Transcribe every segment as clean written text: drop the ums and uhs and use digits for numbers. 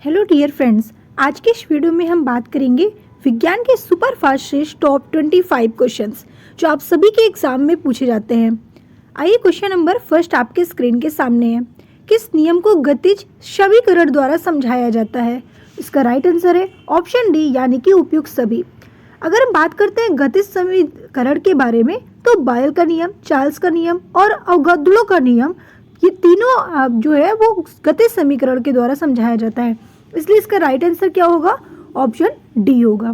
Hello dear friends, आज के इस वीडियो में हम बात करेंगे विज्ञान के सुपर फास्ट श्रेष्ठ टॉप 25 क्वेश्चंस जो आप सभी के एग्जाम में पूछे जाते हैं। आइए क्वेश्चन नंबर फर्स्ट आपके स्क्रीन के सामने है। किस नियम को गतिज समीकरण द्वारा समझाया जाता है? इसका राइट आंसर है ऑप्शन डी यानी कि उपयुक्त सभी। अगर हम बात करते हैं गतिज समीकरण के बारे में तो बॉयल का नियम, चार्ल्स का नियम और अवोगाद्रो का नियम, ये तीनों जो है वो गतिज समीकरण के द्वारा समझाया जाता है। इसलिए इसका राइट आंसर क्या होगा? ऑप्शन डी होगा।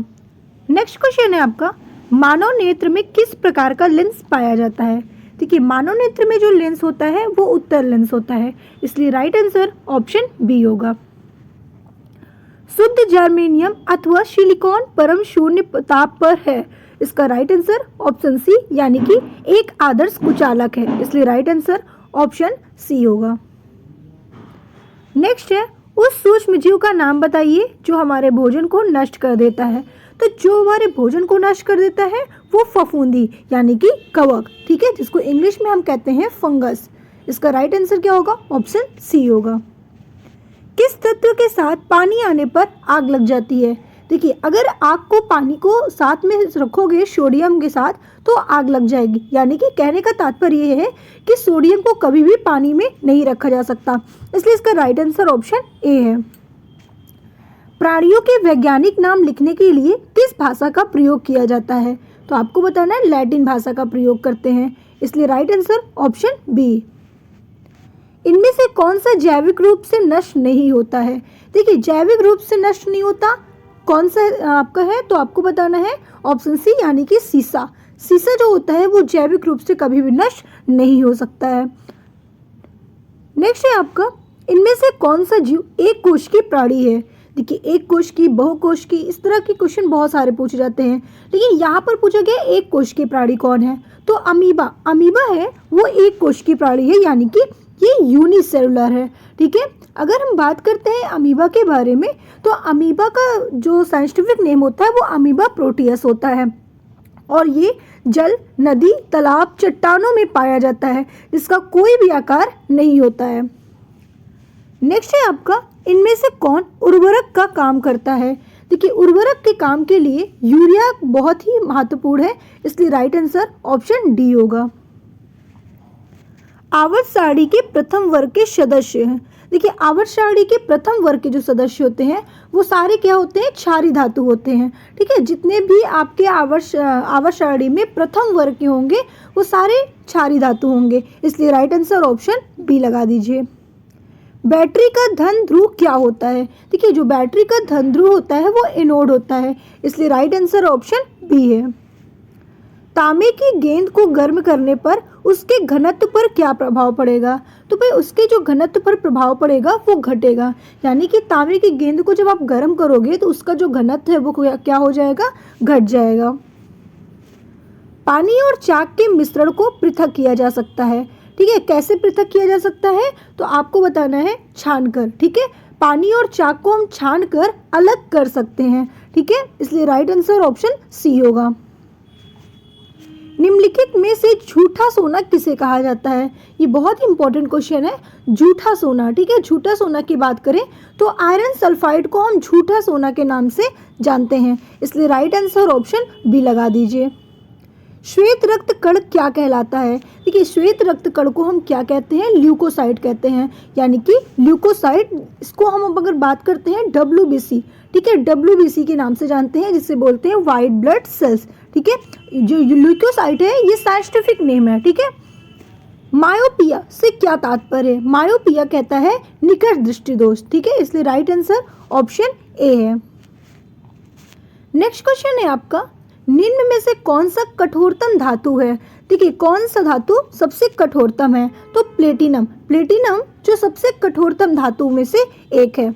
नेक्स्ट क्वेश्चन है आपका, मानव नेत्र में किस प्रकार का लेंस पाया जाता है? देखिए, मानव नेत्र में जो लेंस होता है वो उत्तल लेंस होता है, इसलिए राइट आंसर ऑप्शन बी होगा। शुद्ध जर्मेनियम अथवा सिलिकॉन परम शून्य ताप पर है, इसका राइट आंसर ऑप्शन सी यानी कि एक आदर्श कुचालक है, इसलिए राइट आंसर ऑप्शन सी होगा। नेक्स्ट है, उस सूक्ष्म जीव का नाम बताइए जो हमारे भोजन को नष्ट कर देता है। तो जो हमारे भोजन को नष्ट कर देता है वो फफूंदी यानी कि कवक, ठीक है, जिसको इंग्लिश में हम कहते हैं फंगस। इसका राइट आंसर क्या होगा? ऑप्शन सी होगा। किस तत्व के साथ पानी आने पर आग लग जाती है? देखिए, अगर आग को पानी को साथ में रखोगे सोडियम के साथ तो आग लग जाएगी, यानी कि कहने का तात्पर्य ये है कि सोडियम को कभी भी पानी में नहीं रखा जा सकता, इसलिए इसका राइट आंसर ऑप्शन ए है। प्राणियों के वैज्ञानिक नाम लिखने के लिए किस भाषा का प्रयोग किया जाता है? तो आपको बताना है लैटिन भाषा का प्रयोग करते हैं, इसलिए राइट आंसर ऑप्शन बी। इनमें से कौन सा जैविक रूप से नष्ट नहीं होता है? देखिए, जैविक रूप से नष्ट नहीं होता कौन सा आपका है? तो आपको बताना है ऑप्शन सी यानी कि सीसा। सीसा जो होता है वो जैविक रूप से कभी भी नष्ट नहीं हो सकता है। नेक्स्ट है आपका, इनमें से कौन सा जीव एक कोश की प्राणी है? देखिए, एक कोश की, बहुकोश की, इस तरह के क्वेश्चन बहुत सारे पूछे जाते हैं, लेकिन यहाँ पर पूछा गया एक कोश की प्राणी कौन है? तो अमीबा। अमीबा है वो एक कोश की प्राणी है, यानी कि ये यूनिसेलुलर है, ठीक है। अगर हम बात करते हैं अमीबा के बारे में तो अमीबा का जो साइंटिफिक नेम होता है वो अमीबा प्रोटियस होता है और ये जल, नदी, तालाब, चट्टानों में पाया जाता है, जिसका कोई भी आकार नहीं होता है। नेक्स्ट है आपका, इनमें से कौन उर्वरक का काम करता है? देखिए, उर्वरक के काम के लिए यूरिया बहुत ही महत्वपूर्ण है, इसलिए राइट आंसर ऑप्शन डी होगा। आवर्त सारणी के प्रथम वर्ग के सदस्य हैं। देखिए, आवर्त सारणी के प्रथम वर्ग के जो सदस्य होते हैं वो सारे क्या होते हैं? क्षारीय धातु होते हैं, ठीक है। जितने भी आपके आवर्त सारणी में प्रथम वर्ग के होंगे वो सारे क्षारीय धातु होंगे, इसलिए राइट आंसर ऑप्शन बी लगा दीजिए। बैटरी का धन ध्रुव क्या होता है? देखिए, जो बैटरी का धन ध्रुव होता है वो एनोड होता है, इसलिए राइट आंसर ऑप्शन बी है। तांबे की गेंद को गर्म करने पर उसके घनत्व पर क्या प्रभाव पड़ेगा? तो भाई उसके जो घनत्व पर प्रभाव पड़ेगा वो घटेगा, यानी कि तांबे की गेंद को जब आप गर्म करोगे तो उसका जो घनत्व है वो क्या हो जाएगा? घट जाएगा। पानी और चाक के मिश्रण को पृथक किया जा सकता है, ठीक है। कैसे पृथक किया जा सकता है? तो आपको बताना है छानकर, ठीक है। पानी और चाक को हम छानकर अलग कर सकते हैं, ठीक है, इसलिए राइट आंसर ऑप्शन सी होगा। निम्नलिखित में से झूठा सोना किसे कहा जाता है? ये बहुत ही इंपॉर्टेंट क्वेश्चन है, झूठा सोना, ठीक है। झूठा सोना की बात करें तो आयरन सल्फाइड को हम झूठा सोना के नाम से जानते हैं, इसलिए राइट आंसर ऑप्शन बी लगा दीजिए। श्वेत रक्त कण क्या कहलाता है? देखिए, श्वेत रक्त कण को हम क्या कहते हैं? ल्यूकोसाइट कहते हैं, यानी कि ल्यूकोसाइट, इसको हम अगर बात करते हैं WBC, ठीक है, WBC के नाम से जानते हैं, जिसे बोलते हैं वाइट ब्लड सेल्स, ठीक है। जो ल्यूकोसाइट है ये साइंटिफिक नेम है, ठीक है। मायोपिया से क्या तात्पर्य है? मायोपिया कहता है निकट दृष्टि दोष, ठीक है, इसलिए राइट आंसर ऑप्शन ए है। नेक्स्ट क्वेश्चन है आपका, निम्न में से कौन सा कठोरतम धातु है? देखिए, कौन सा धातु सबसे कठोरतम है? तो प्लेटिनम। प्लेटिनम जो सबसे कठोरतम धातु में से एक है।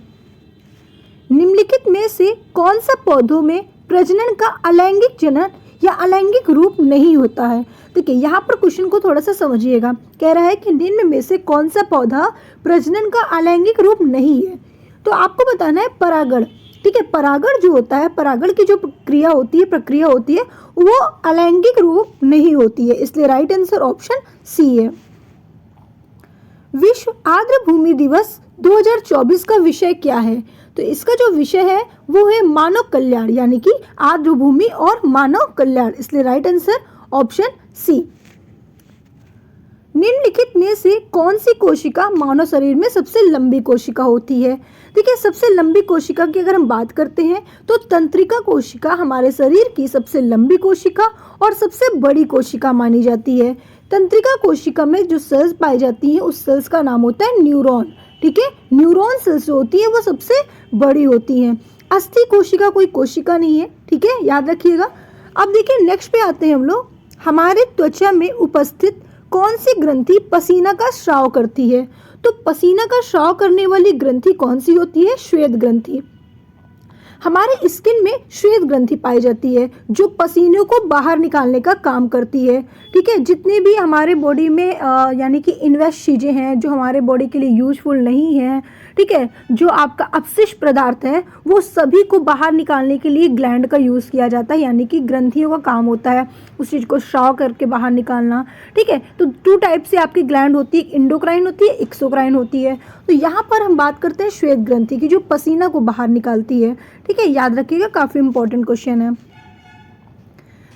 निम्नलिखित में से कौन सा पौधों में प्रजनन का अलैंगिक जनन या अलैंगिक रूप नहीं होता है? देखिए, यहाँ पर क्वेश्चन को थोड़ा सा समझिएगा। कह रहा है कि निम्न में से कौन सा पौधा प्रजनन का अलैंगिक रूप नहीं है? तो आपको बताना है परागण, ठीक है। परागण जो होता है, परागण की जो प्रक्रिया होती है वो अलैंगिक रूप नहीं होती है, इसलिए राइट आंसर ऑप्शन सी है। विश्व आर्द्र भूमि दिवस 2024 का विषय क्या है? तो इसका जो विषय है वो है मानव कल्याण, यानी कि आर्द्र भूमि और मानव कल्याण, इसलिए राइट आंसर ऑप्शन सी। निम्नलिखित में से कौन सी कोशिका मानव शरीर में सबसे लंबी कोशिका होती है? देखिए, सबसे लंबी कोशिका की अगर हम बात करते हैं तो तंत्रिका कोशिका हमारे शरीर की सबसे लंबी कोशिका और सबसे बड़ी कोशिका मानी जाती है। तंत्रिका कोशिका में जो सेल्स पाई जाती हैं उस सेल्स का नाम होता है न्यूरॉन। ठीक है, न्यूरॉन सेल्स जो होती है वो सबसे बड़ी होती हैं। अस्थि कोशिका कोई कोशिका नहीं है, ठीक है, याद रखिएगा। अब देखिए नेक्स्ट पे आते हैं हम लोग। हमारे त्वचा में उपस्थित कौन सी ग्रंथि पसीना का स्राव करती है? तो पसीना का स्राव करने वाली ग्रंथि कौन सी होती है? श्वेत ग्रंथि। हमारे स्किन में श्वेत ग्रंथि पाई जाती है जो पसीने को बाहर निकालने का काम करती है। ठीक है, जितने भी हमारे बॉडी में यानी कि इन्वेस्ट चीज़ें हैं जो हमारे बॉडी के लिए यूजफुल नहीं है, ठीक है, जो आपका अपशिष्ट पदार्थ है वो सभी को बाहर निकालने के लिए ग्लैंड का यूज़ किया जाता है, यानी कि ग्रंथियों का काम होता है उस चीज़ को स्राव करके बाहर निकालना। ठीक है, तो 2 टाइप से आपकी ग्लैंड होती है, एक इंडोक्राइन होती है, एक्सोक्राइन होती है। तो यहाँ पर हम बात करते हैं श्वेत ग्रंथि की जो पसीना को बाहर निकालती है। ठीक है, याद रखिएगा, काफ़ी इंपॉर्टेंट क्वेश्चन है।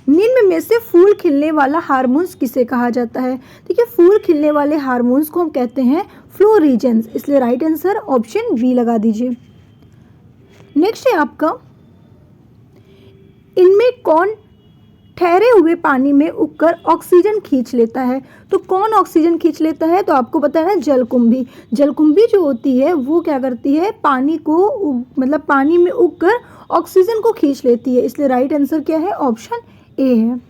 निम्न में से फूल खिलने वाला हार्मोन्स किसे कहा जाता है? देखिए, फूल खिलने वाले हार्मोन्स को हम कहते हैं फ्लोरीजेंस, इसलिए राइट आंसर ऑप्शन बी लगा दीजिए। नेक्स्ट है आपका, इनमें कौन ठहरे हुए पानी में उगकर ऑक्सीजन खींच लेता है? तो कौन ऑक्सीजन खींच लेता है? तो आपको पता है ना, जलकुंभी। जलकुंभी जो होती है वो क्या करती है, पानी को मतलब पानी में उगकर ऑक्सीजन को खींच लेती है, इसलिए राइट आंसर क्या है? ऑप्शन ए है।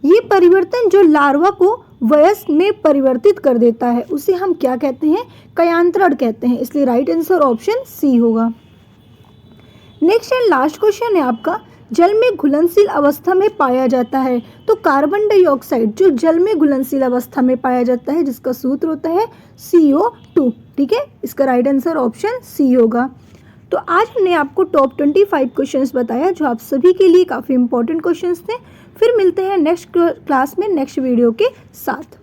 ये परिवर्तन जो लार्वा को वयस्क में परिवर्तित कर देता है उसे हम क्या कहते हैं? कयांतरण कहते हैं, इसलिए राइट आंसर ऑप्शन सी होगा। नेक्स्ट एंड लास्ट क्वेश्चन है आपका, जल में घुलनशील अवस्था में पाया जाता है। तो कार्बन डाइऑक्साइड जो जल में घुलनशील अवस्था में पाया जाता है जिसका सूत्र होता है CO2। ठीक है, इसका राइट आंसर ऑप्शन सी होगा। तो आज हमने आपको टॉप 25 क्वेश्चंस बताया जो आप सभी के लिए काफ़ी इंपॉर्टेंट क्वेश्चंस थे। फिर मिलते हैं नेक्स्ट क्लास में नेक्स्ट वीडियो के साथ।